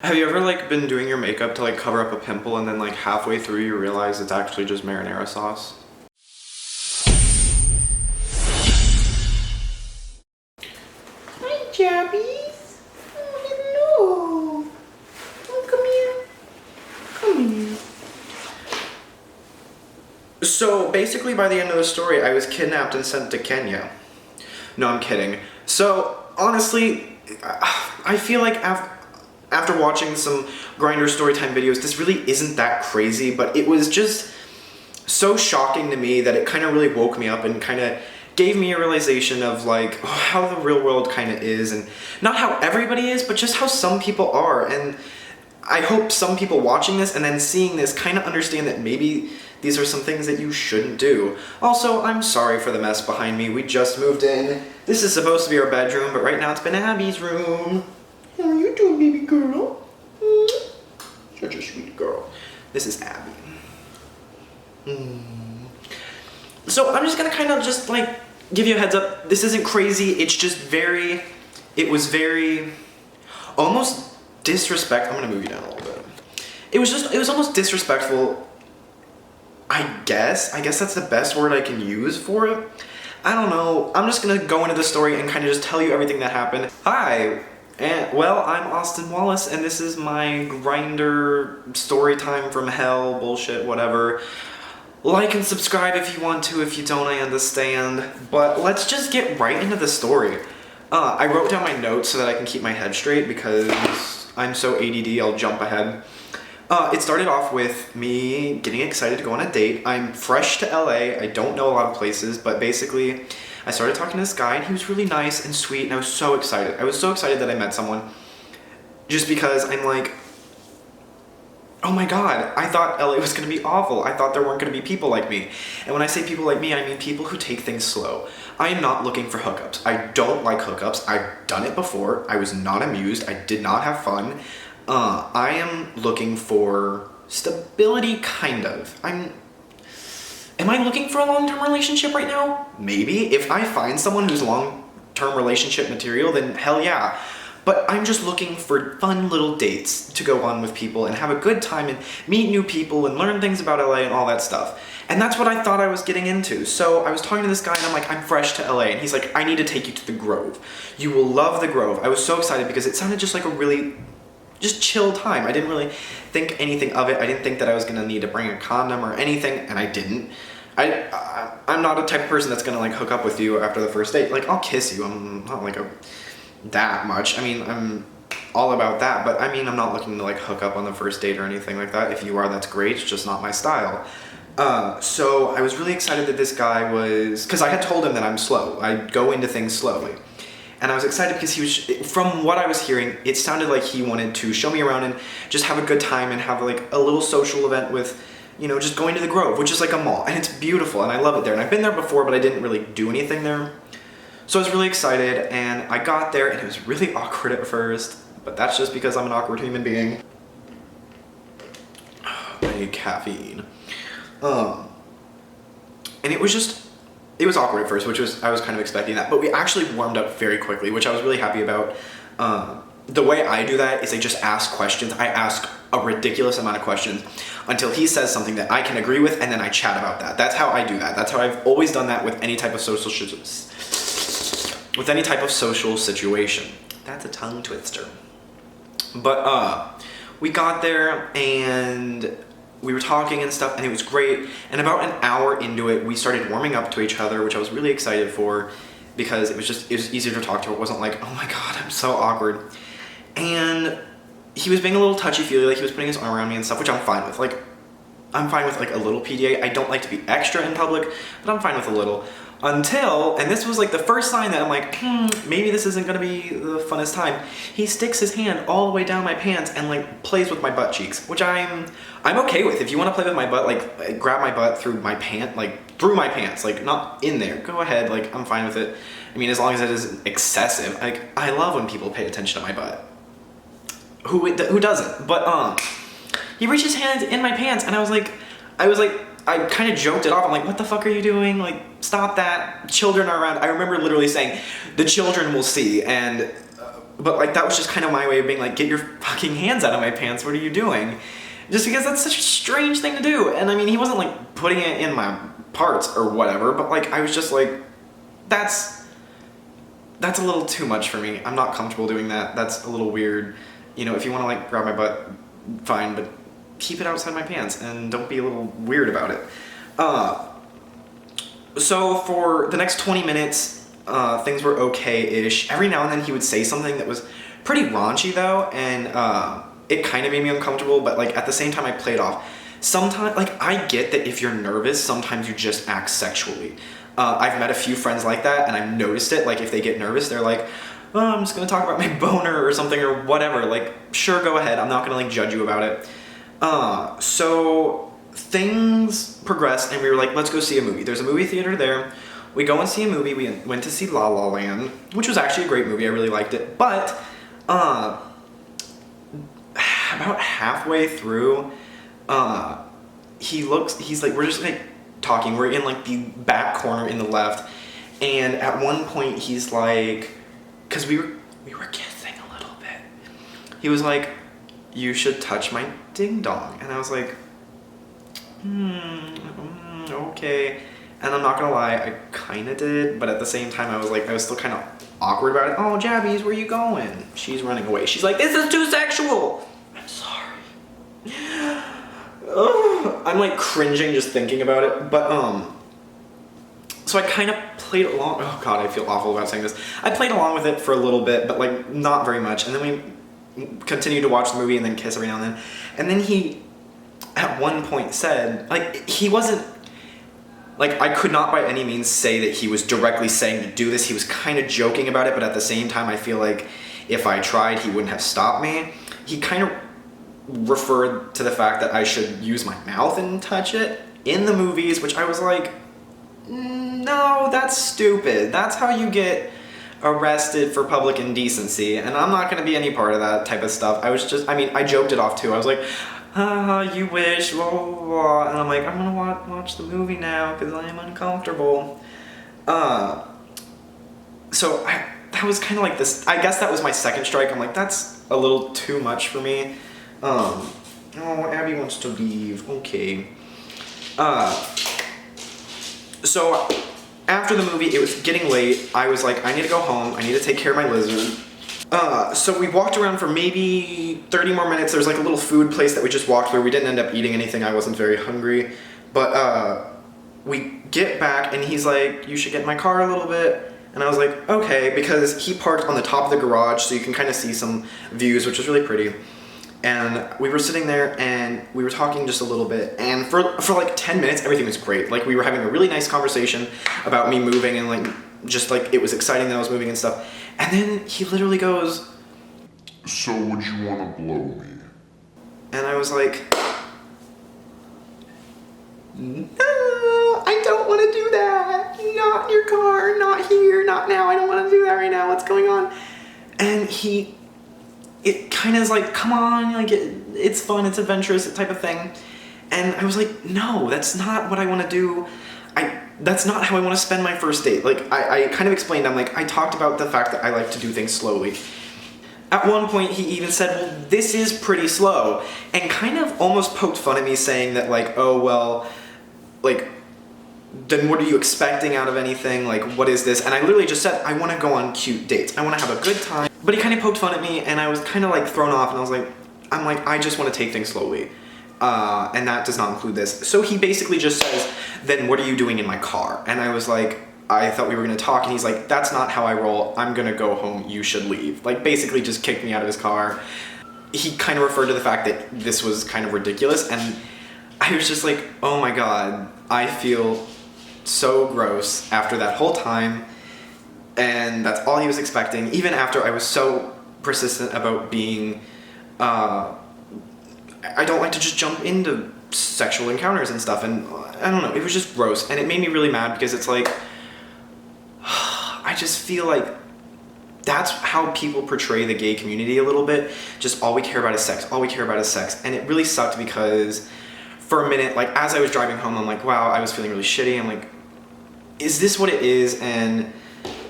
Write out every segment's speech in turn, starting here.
Have you ever like been doing your makeup to like cover up a pimple and then like halfway through you realize it's actually just marinara sauce? Hi, Jabbies. Oh, hello. Oh, come here. Come here. So basically by the end of the story, I was kidnapped and sent to Kenya. No, I'm kidding. So honestly, I feel like after watching some Grindr storytime videos, this really isn't that crazy, but it was just so shocking to me that it kind of really woke me up and kind of gave me a realization of like how the real world kind of is, and not how everybody is, but just how some people are. And I hope some people watching this and then seeing this kind of understand that maybe these are some things that you shouldn't do. Also, I'm sorry for the mess behind me. We just moved in. This is supposed to be our bedroom, but right now it's been Abby's room. How are you doing, baby girl? Such a sweet girl. This is Abby. So I'm just gonna kind of just like give you a heads up. This isn't crazy. It's just it was very, almost disrespectful. I'm gonna move you down a little bit. It was almost disrespectful. I guess that's the best word I can use for it. I don't know. I'm just gonna go into the story and kind of just tell you everything that happened. Hi. And, well, I'm Austin Wallis, and this is my Grindr story time from hell, bullshit, whatever. Like and subscribe if you want to. If you don't, I understand. But let's just get right into the story. I wrote down my notes so that I can keep my head straight because I'm so ADD, I'll jump ahead. It started off with me getting excited to go on a date. I'm fresh to LA, I don't know a lot of places, but basically I started talking to this guy and he was really nice and sweet and I was so excited. I was so excited that I met someone just because I'm like, oh my god, I thought LA was gonna be awful. I thought there weren't gonna be people like me. And when I say people like me, I mean people who take things slow. I am not looking for hookups. I don't like hookups. I've done it before. I was not amused. I did not have fun. I am looking for stability, kind of. Am I looking for a long-term relationship right now? Maybe. If I find someone who's long-term relationship material, then hell yeah. But I'm just looking for fun little dates to go on with people and have a good time and meet new people and learn things about LA and all that stuff. And that's what I thought I was getting into. So I was talking to this guy and I'm like, I'm fresh to LA. And he's like, I need to take you to the Grove. You will love the Grove. I was so excited because it sounded just like a really just chill time. I didn't really think anything of it. I didn't think that I was gonna need to bring a condom or anything, and I didn't. I'm not a type of person that's gonna like hook up with you after the first date. Like, I'll kiss you. I'm not like that much. I mean, I'm all about that, but I mean, I'm not looking to like hook up on the first date or anything like that. If you are, that's great. It's just not my style. So I was really excited that this guy was, because I had told him that I'm slow. I go into things slowly. And I was excited because he was, from what I was hearing, it sounded like he wanted to show me around and just have a good time and have like a little social event with, you know, just going to the Grove, which is like a mall. And it's beautiful and I love it there. And I've been there before, but I didn't really do anything there. So I was really excited and I got there and it was really awkward at first, but that's just because I'm an awkward human being. I need caffeine. And it was awkward at first, I was kind of expecting that, but we actually warmed up very quickly, which I was really happy about. The way I do that is I just ask questions. I ask a ridiculous amount of questions until he says something that I can agree with, and then I chat about that. That's how I do that. That's how I've always done that with any type of social situation. That's a tongue twister. But we got there and we were talking and stuff and it was great, and about an hour into it we started warming up to each other, which I was really excited for because it was easier to talk to. It wasn't like, oh my god, I'm so awkward. And he was being a little touchy-feely, like he was putting his arm around me and stuff, which I'm fine with. Like, I'm fine with like a little PDA. I don't like to be extra in public, but I'm fine with a little. Until, and this was like the first sign that I'm like, maybe this isn't gonna be the funnest time. He sticks his hand all the way down my pants and like plays with my butt cheeks, which I'm okay with. If you want to play with my butt, like grab my butt through my pants, like not in there. Go ahead, like I'm fine with it. I mean, as long as it isn't excessive. Like, I love when people pay attention to my butt. Who doesn't? But he reached his hand in my pants and I was like, I kind of joked it off. I'm like, what the fuck are you doing? Like, stop that. Children are around. I remember literally saying, the children will see. And But like, that was just kind of my way of being like, get your fucking hands out of my pants, what are you doing? Just because that's such a strange thing to do. And I mean, he wasn't like putting it in my parts or whatever, but like, I was just like, that's a little too much for me. I'm not comfortable doing that. That's a little weird. You know, if you want to like grab my butt, fine, but keep it outside my pants and don't be a little weird about it. So for the next 20 minutes, things were okay-ish. Every now and then he would say something that was pretty raunchy though, and it kind of made me uncomfortable, but like at the same time I played off. Sometimes, like, I get that if you're nervous, sometimes you just act sexually. I've met a few friends like that, and I've noticed it. Like, if they get nervous, they're like, oh, I'm just gonna talk about my boner or something or whatever. Like, sure, go ahead. I'm not gonna like judge you about it. So things progressed, and we were like, let's go see a movie. There's a movie theater there. We go and see a movie. We went to see La La Land, which was actually a great movie. I really liked it. But about halfway through, he's like, we're just like talking. We're in like the back corner in the left, and at one point he's like, because we were kissing a little bit. He was like, you should touch my ding dong, and I was like, okay. And I'm not gonna lie, I kind of did, but at the same time, I was still kind of awkward about it. Oh, Jabbies, where you going? She's running away. She's like, this is too sexual. I'm sorry. Ugh. I'm like cringing just thinking about it, but so I kind of played along. Oh God, I feel awful about saying this. I played along with it for a little bit, but like not very much. And then we continued to watch the movie and then kiss every now and then. And then he, at one point, said, like, he wasn't. Like, I could not by any means say that he was directly saying to do this. He was kind of joking about it, but at the same time, I feel like if I tried, he wouldn't have stopped me. He kind of referred to the fact that I should use my mouth and touch it in the movies, which I was like, no, that's stupid. That's how you get arrested for public indecency, and I'm not going to be any part of that type of stuff. I joked it off too. I was like, you wish, blah, blah, blah. And I'm like, I'm gonna watch the movie now because I am uncomfortable. So that was kind of like this, I guess that was my second strike. I'm like, that's a little too much for me. Oh, Abby wants to leave, okay. So after the movie, it was getting late. I was like, I need to go home. I need to take care of my lizard. So we walked around for maybe 30 more minutes. There's like a little food place that we just walked through. We didn't end up eating anything. I wasn't very hungry. But we get back and he's like, you should get in my car a little bit. And I was like, okay, because he parked on the top of the garage so you can kind of see some views, which is really pretty. And we were sitting there and we were talking just a little bit. And for like 10 minutes, everything was great. Like, we were having a really nice conversation about me moving and like, just like it was exciting that I was moving and stuff. And then he literally goes, so would you want to blow me? And I was like, no, I don't want to do that. Not in your car, not here, not now. I don't want to do that right now. What's going on? And it kind of is like, come on, like it's fun, it's adventurous, type of thing. And I was like, no, that's not what I want to do. That's not how I want to spend my first date. Like, I kind of explained, I'm like, I talked about the fact that I like to do things slowly. At one point, he even said, well, this is pretty slow. And kind of almost poked fun at me saying that, like, oh, well, like, then what are you expecting out of anything? Like, what is this? And I literally just said, I want to go on cute dates. I want to have a good time. But he kind of poked fun at me, and I was kind of, like, thrown off. And I was like, I just want to take things slowly. And that does not include this. So he basically just says, then what are you doing in my car? And I was like, I thought we were going to talk. And he's like, that's not how I roll. I'm going to go home. You should leave. Like, basically just kicked me out of his car. He kind of referred to the fact that this was kind of ridiculous. And I was just like, oh my God, I feel so gross after that whole time. And that's all he was expecting. Even after I was so persistent about being, I don't like to just jump into sexual encounters and stuff, and I don't know, it was just gross, and it made me really mad because it's like, I just feel like that's how people portray the gay community a little bit, just all we care about is sex, all we care about is sex, and it really sucked because for a minute, like as I was driving home, I'm like, wow, I was feeling really shitty, I'm like, is this what it is? And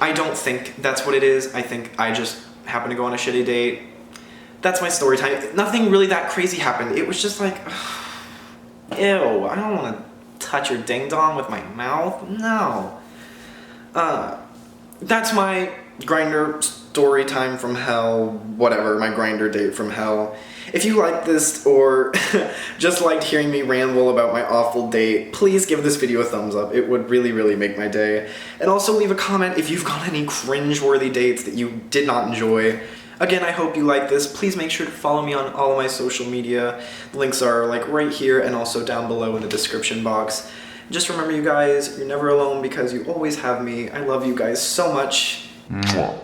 I don't think that's what it is. I think I just happened to go on a shitty date. That's my story time. Nothing really that crazy happened. It was just like, ew, I don't want to touch your ding-dong with my mouth. No. That's my Grindr story time from hell, whatever, my Grindr date from hell. If you liked this or just liked hearing me ramble about my awful date, please give this video a thumbs up. It would really, really make my day. And also leave a comment if you've got any cringe-worthy dates that you did not enjoy. Again, I hope you like this. Please make sure to follow me on all of my social media. The links are like right here and also down below in the description box. Just remember, you guys, you're never alone because you always have me. I love you guys so much. Mwah.